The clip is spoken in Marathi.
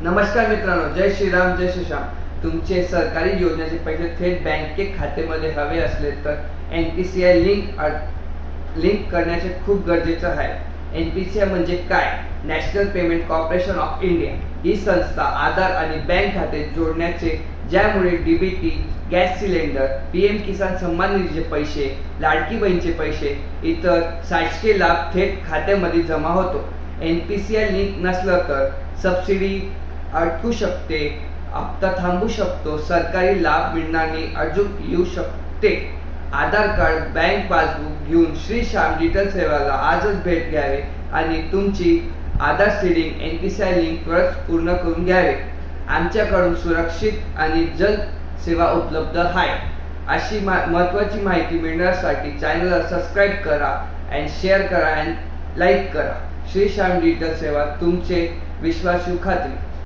नमस्कार मित्रांनो, जय श्रीराम जय श्रीराम. तुमचे सरकारी योजनेचे पैसे थेट बँके खात्यामध्ये हवे असले तर NPCI लिंक करण्याचे खूप गरजेचं आहे. NPCI म्हणजे काय? National payment corporation of India ही संस्था आधार आणि बँक खाते जोडण्याचे, ज्यामुळे DBT, गॅस सिलेंडर, PM किसान सन्मान निधीचे पैसे, लाडकी बहीणचे पैसे, इतर शासकीय लाभ थेट खात्यामध्ये जमा होतो. NPCI लिंक नसलं तर सबसिडी अटकू शकते, हप्ता थांबू शकतो, सरकारी लाभ मिळणार नाही, अडचण येऊ शकते. आधार कार्ड, बँक पासबुक घेऊन श्री श्याम डिजिटल सेवाला आजच भेट द्यावे आणि तुमची आधार सीडिंग NPCI लिंक त्वरित पूर्ण करून घ्यावे. आमच्याकडून सुरक्षित आणि जलद सेवा उपलब्ध आहे. अशी महत्त्वाची माहिती मिळण्यासाठी चॅनलला सबस्क्राईब करा आणि शेअर करा आणि लाईक करा. श्री श्याम डिजिटल सेवा, तुमचे विश्वासू खात्री.